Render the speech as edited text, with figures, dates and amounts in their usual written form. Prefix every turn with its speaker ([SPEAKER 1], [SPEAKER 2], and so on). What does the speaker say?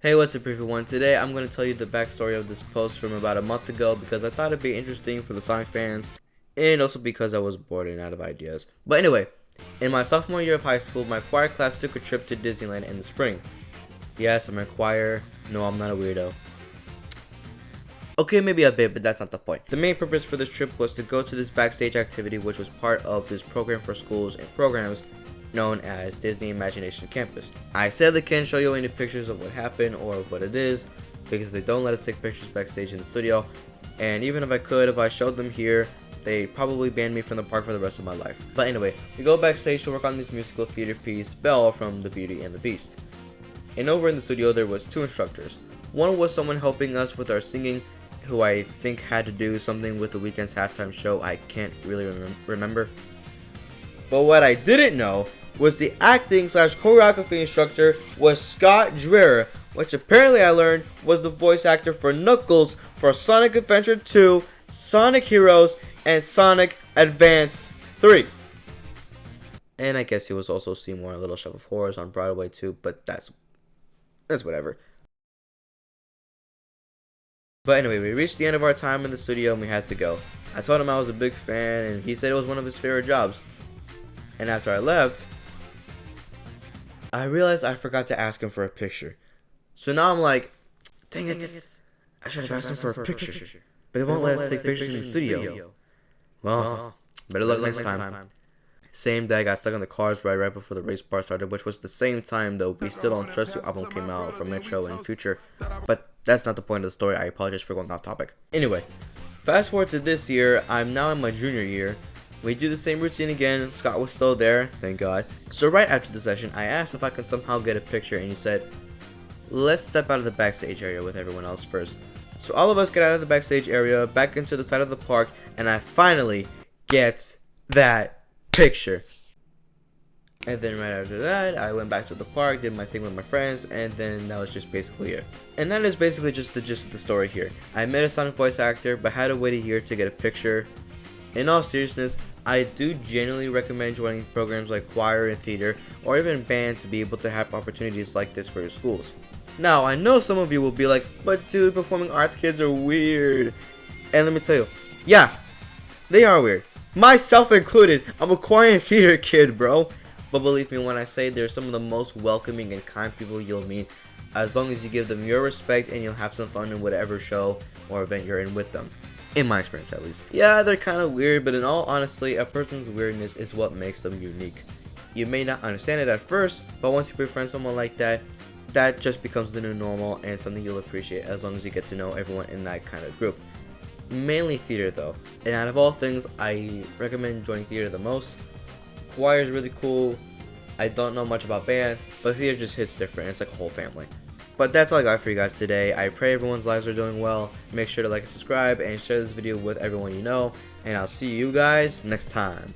[SPEAKER 1] Hey, what's up everyone? Today I'm going to tell you the backstory of this post from about a month ago because I thought it'd be interesting for the Sonic fans and also because I was bored and out of ideas. But anyway, in my sophomore year of high school, my choir class took a trip to Disneyland in the spring. Yes, I'm a choir. No, I'm not a weirdo. Okay, maybe a bit, but that's not the point. The main purpose for this trip was to go to this backstage activity which was part of this program for schools and programs known as Disney Imagination Campus. I sadly can't show you any pictures of what happened or what it is because they don't let us take pictures backstage in the studio, and even if I could, if I showed them here, they probably banned me from the park for the rest of my life. But anyway, we go backstage to work on this musical theater piece, Belle from The Beauty and the Beast. And over in the studio there was two instructors. One was someone helping us with our singing, who I think had to do something with the weekend's halftime show. I can't really remember. But what I didn't know was the acting / choreography instructor was Scott Dreher, which apparently I learned was the voice actor for Knuckles for Sonic Adventure 2, Sonic Heroes, and Sonic Advance 3. And I guess he was also Seymour in Little Shop of Horrors on Broadway too, but that's whatever. But anyway, we reached the end of our time in the studio and we had to go. I told him I was a big fan and he said it was one of his favorite jobs. And after I left, I realized I forgot to ask him for a picture. So now I'm like, dang it, I should have asked him for a picture. But they won't let us take pictures in the studio. Well, better luck next time. Same day I got stuck on the cars right before the race part started, which was the same time though We Still Don't Trust You album came out from Metro and Future. But that's not the point of the story. I apologize for going off topic. Anyway, fast forward to this year, I'm now in my junior year. We do the same routine again. Scott was still there, thank God. So right after the session, I asked if I could somehow get a picture, and he said, let's step out of the backstage area with everyone else first. So all of us get out of the backstage area, back into the side of the park, and I finally get that picture. And then right after that, I went back to the park, did my thing with my friends, and then that was just basically it. And that is basically just the gist of the story here. I met a Sonic voice actor, but had to wait a year to get a picture. In all seriousness, I do genuinely recommend joining programs like choir and theater, or even band, to be able to have opportunities like this for your schools. Now, I know some of you will be like, but dude, performing arts kids are weird. And let me tell you, yeah, they are weird. Myself included. I'm a choir and theater kid, bro. But believe me when I say they're some of the most welcoming and kind people you'll meet, as long as you give them your respect and you'll have some fun in whatever show or event you're in with them. In my experience, at least. Yeah, they're kind of weird, but in all honesty, a person's weirdness is what makes them unique. You may not understand it at first, but once you befriend someone like that, that just becomes the new normal and something you'll appreciate as long as you get to know everyone in that kind of group. Mainly theater though, and out of all things, I recommend joining theater the most. Choir is really cool. I don't know much about band, but theater just hits different. It's like a whole family. But that's all I got for you guys today. I pray everyone's lives are doing well. Make sure to like and subscribe and share this video with everyone you know. And I'll see you guys next time.